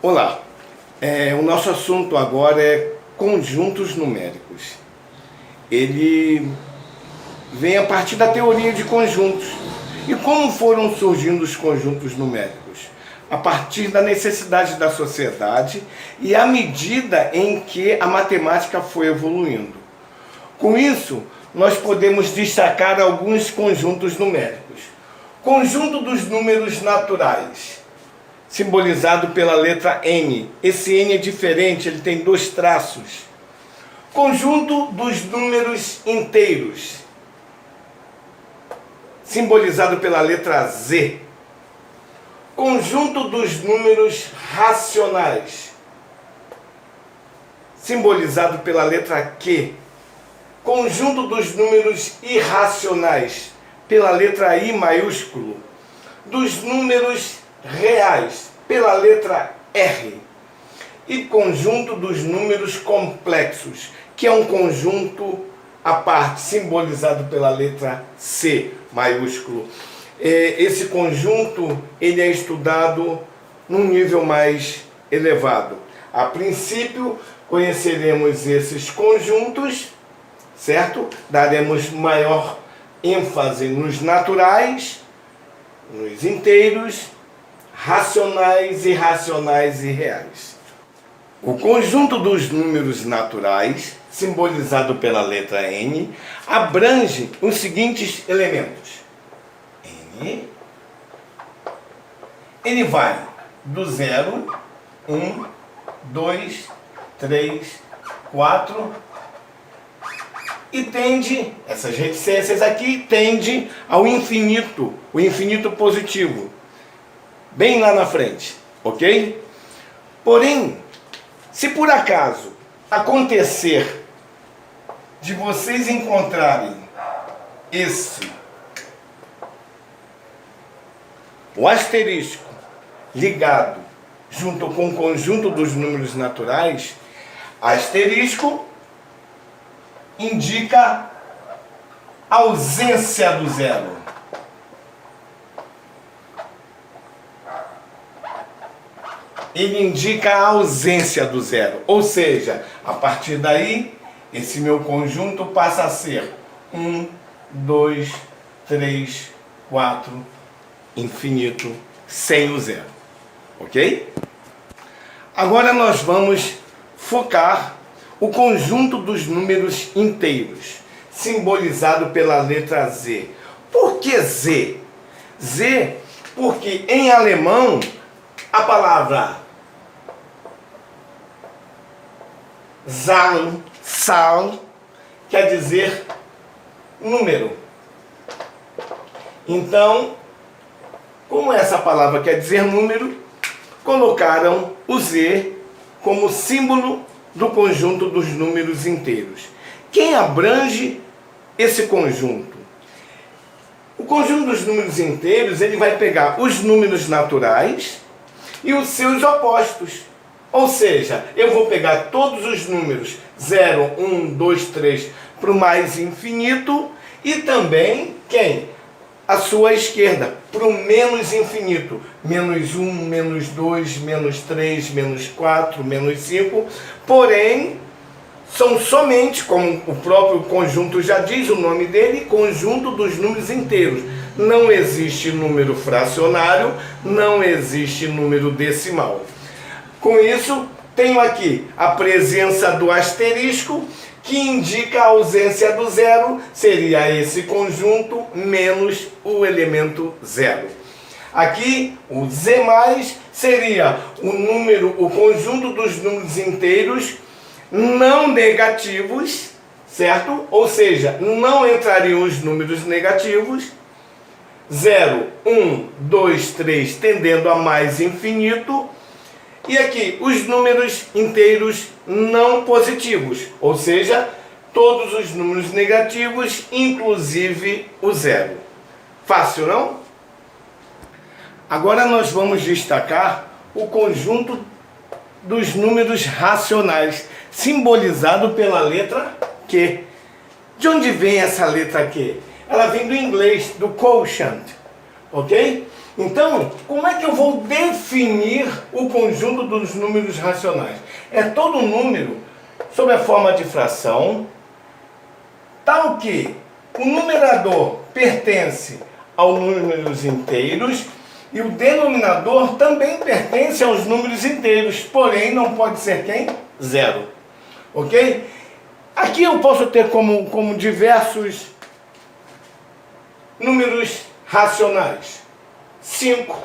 Olá, o nosso assunto agora é conjuntos numéricos. Ele vem a partir da teoria de conjuntos. E como foram surgindo os conjuntos numéricos? A partir da necessidade da sociedade e à medida em que a matemática foi evoluindo. Com isso, nós podemos destacar alguns conjuntos numéricos. Conjunto dos números naturais, simbolizado pela letra N. Esse N é diferente, ele tem dois traços. Conjunto dos números inteiros, simbolizado pela letra Z. Conjunto dos números racionais, simbolizado pela letra Q. Conjunto dos números irracionais, pela letra I maiúsculo. Dos números reais, pela letra R. E conjunto dos números complexos, que é um conjunto à parte, simbolizado pela letra C maiúsculo. Esse conjunto ele é estudado num nível mais elevado. A princípio, conheceremos esses conjuntos, certo? Daremos maior ênfase nos naturais, nos inteiros, racionais, irracionais e reais. O conjunto dos números naturais, simbolizado pela letra N, abrange os seguintes elementos. N, ele vai do 0, 1, 2, 3, 4 e tende, essas reticências aqui, tende ao infinito, o infinito positivo, bem lá na frente, ok? Porém, se por acaso acontecer de vocês encontrarem o asterisco ligado junto com o conjunto dos números naturais, asterisco indica ausência do zero. Ele indica a ausência do zero. Ou seja, a partir daí, esse meu conjunto passa a ser 1, 2, 3, 4, infinito, sem o zero. Ok? Agora nós vamos focar o conjunto dos números inteiros, simbolizado pela letra Z. Por que Z? Z, porque em alemão a palavra Zahl quer dizer número. Então, como essa palavra quer dizer número, colocaram o Z como símbolo do conjunto dos números inteiros. Quem abrange esse conjunto? O conjunto dos números inteiros, ele vai pegar os números naturais e os seus opostos. Ou seja, eu vou pegar todos os números 0, 1, 2, 3 para o mais infinito e também quem? A sua esquerda, para o menos infinito. Menos 1, menos 2, menos 3, menos 4, menos 5. Porém, são somente, como o próprio conjunto já diz, o nome dele, conjunto dos números inteiros. Não existe número fracionário, não existe número decimal. Com isso, tenho aqui a presença do asterisco, que indica a ausência do zero, seria esse conjunto menos o elemento zero. Aqui, o Z+, seria o conjunto dos números inteiros não negativos, certo? Ou seja, não entrariam os números negativos. 0, 1, 2, 3, tendendo a mais infinito. E aqui, os números inteiros não positivos, ou seja, todos os números negativos, inclusive o zero. Fácil, não? Agora nós vamos destacar o conjunto dos números racionais, simbolizado pela letra Q. De onde vem essa letra Q? Ela vem do inglês, do quotient. Ok? Então, como é que eu vou definir o conjunto dos números racionais? É todo número sob a forma de fração, tal que o numerador pertence aos números inteiros e o denominador também pertence aos números inteiros, porém não pode ser quem? Zero. Ok? Aqui eu posso ter como diversos números racionais. 5.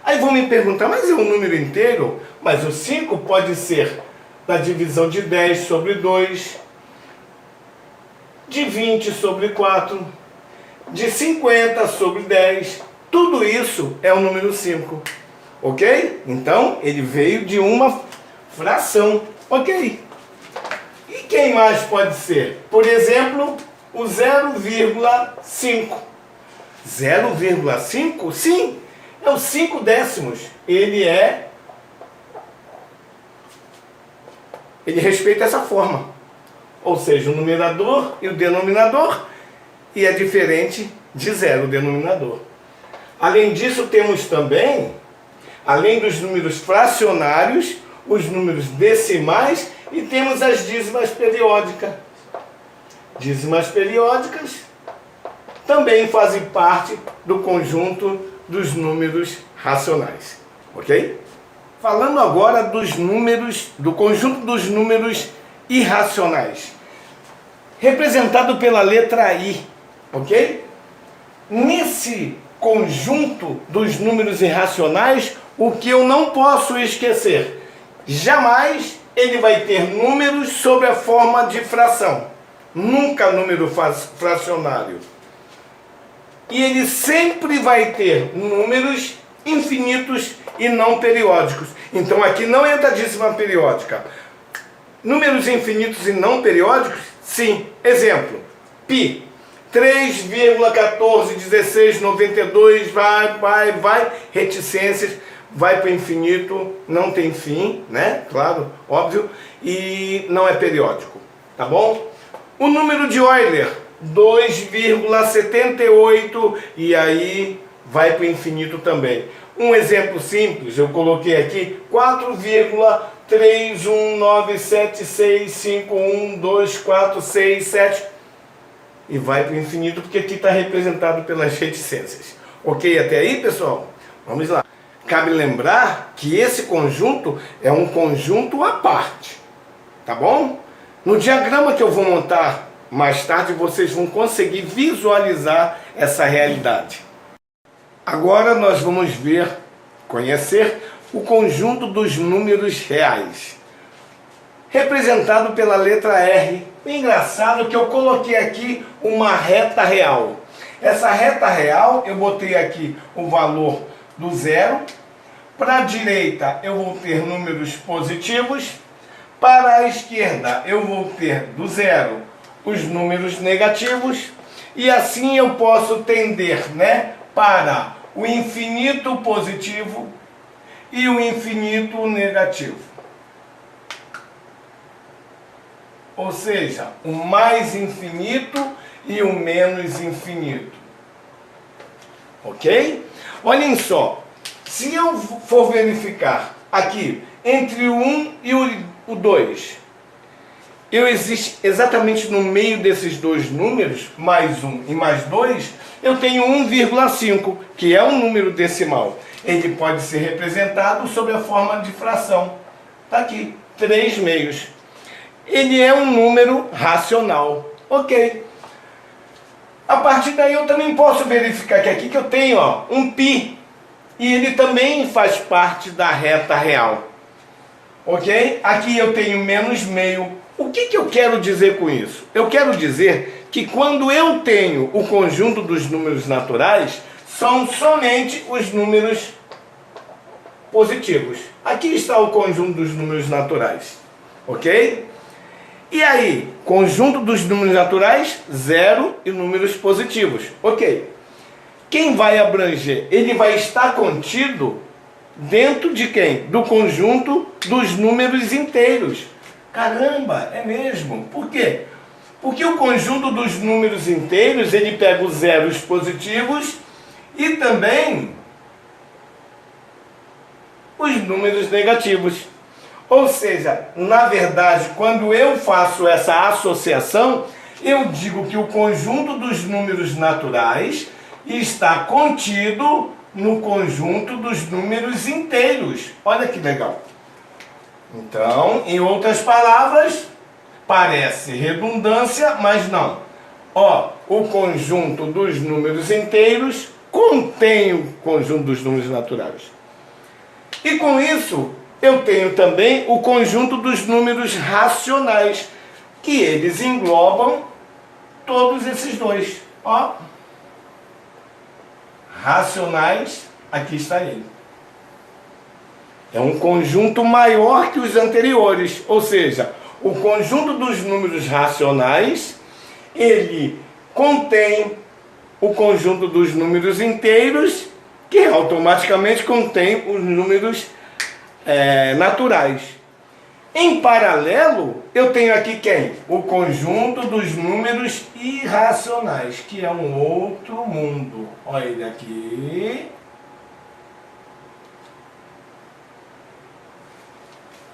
Aí vão me perguntar, mas é um número inteiro? Mas o 5 pode ser da divisão de 10 sobre 2, de 20 sobre 4, de 50 sobre 10. Tudo isso é o número 5. Ok? Então, ele veio de uma fração. Ok? E quem mais pode ser? Por exemplo, o 0,5. 0,5? Sim, é os 5 décimos. Ele respeita essa forma. Ou seja, o numerador e o denominador, e é diferente de zero o denominador. Além disso, temos também, além dos números fracionários, os números decimais e temos as dízimas periódicas. Dízimas periódicas também fazem parte do conjunto dos números racionais. Ok? Falando agora dos números, do conjunto dos números irracionais, representado pela letra I. Ok? Nesse conjunto dos números irracionais, o que eu não posso esquecer, jamais ele vai ter números sob a forma de fração, nunca número fracionário. E ele sempre vai ter números infinitos e não periódicos. Então aqui não entra a dízima periódica. Números infinitos e não periódicos? Sim. Exemplo, π. 3,141692, vai, reticências, vai para o infinito, não tem fim, né? Claro, óbvio, e não é periódico, tá bom? O número de Euler, 2,78, e aí vai para o infinito também. Um exemplo simples, eu coloquei aqui 4,31976512467 e vai para o infinito, porque aqui está representado pelas reticências. Ok até aí, pessoal? Vamos lá. Cabe lembrar que esse conjunto é um conjunto à parte, tá bom? No diagrama que eu vou montar mais tarde, vocês vão conseguir visualizar essa realidade. Agora nós vamos conhecer o conjunto dos números reais, representado pela letra R. Engraçado que eu coloquei aqui uma reta real. Essa reta real, eu botei aqui o valor do zero. Para a direita, eu vou ter números positivos. Para a esquerda, eu vou ter do zero os números negativos. E assim eu posso tender, né, para o infinito positivo e o infinito negativo. Ou seja, o mais infinito e o menos infinito. Ok? Olhem só, se eu for verificar aqui, entre o 1 e o 2, eu existo exatamente no meio desses dois números, mais 1 e mais 2, eu tenho 1,5, que é um número decimal. Ele pode ser representado sob a forma de fração. Está aqui, 3 meios. Ele é um número racional. Ok. A partir daí eu também posso verificar que aqui que eu tenho um π. E ele também faz parte da reta real. Ok? Aqui eu tenho menos meio. O que eu quero dizer com isso? Eu quero dizer que quando eu tenho o conjunto dos números naturais, são somente os números positivos. Aqui está o conjunto dos números naturais. Ok? E aí, conjunto dos números naturais, zero e números positivos. Ok. Quem vai abranger? Ele vai estar contido dentro de quem? Do conjunto dos números inteiros. Caramba, é mesmo. Por quê? Porque o conjunto dos números inteiros, ele pega os zeros positivos e também os números negativos. Ou seja, na verdade, quando eu faço essa associação, eu digo que o conjunto dos números naturais está contido no conjunto dos números inteiros. Olha que legal. Então, em outras palavras, parece redundância, mas não. Ó, o conjunto dos números inteiros contém o conjunto dos números naturais. E com isso, eu tenho também o conjunto dos números racionais, que eles englobam todos esses dois. Ó, racionais, aqui está ele. É um conjunto maior que os anteriores, ou seja, o conjunto dos números racionais, ele contém o conjunto dos números inteiros, que automaticamente contém os números naturais. Em paralelo, eu tenho aqui quem? O conjunto dos números irracionais, que é um outro mundo. Olha ele aqui.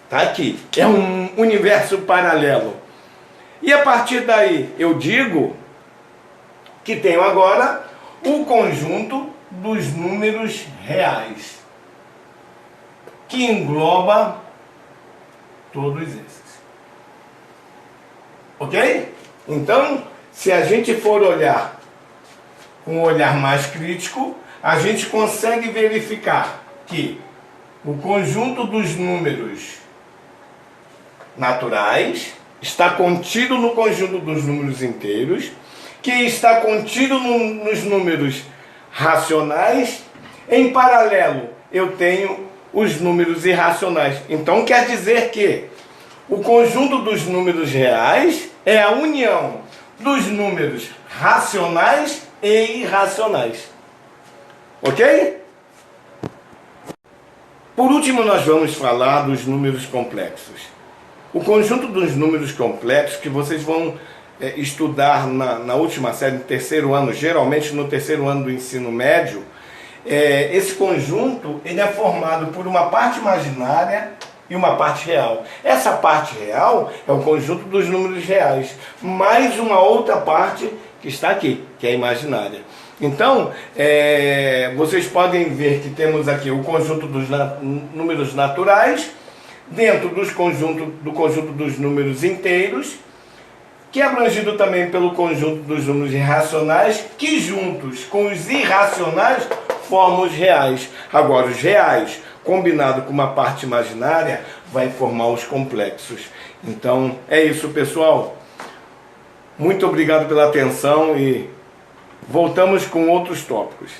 Está aqui. É um universo paralelo. E a partir daí, eu digo que tenho agora o conjunto dos números reais, que engloba todos esses. Ok? Então, se a gente for olhar com um olhar mais crítico, a gente consegue verificar que o conjunto dos números naturais está contido no conjunto dos números inteiros, que está contido nos números racionais. Em paralelo, eu tenho os números irracionais. Então quer dizer que o conjunto dos números reais é a união dos números racionais e irracionais. Ok? Por último, nós vamos falar dos números complexos. O conjunto dos números complexos, que vocês vão estudar na última série, no terceiro ano, geralmente no terceiro ano do ensino médio, esse conjunto ele é formado por uma parte imaginária e uma parte real. Essa parte real é o conjunto dos números reais, mais uma outra parte que está aqui, que é imaginária. Então, vocês podem ver que temos aqui o conjunto dos números naturais, dentro do conjunto dos números inteiros, que é abrangido também pelo conjunto dos números irracionais, que juntos com os irracionais formam os reais. Agora, os reais, combinado com uma parte imaginária, vai formar os complexos. Então, é isso, pessoal. Muito obrigado pela atenção e voltamos com outros tópicos.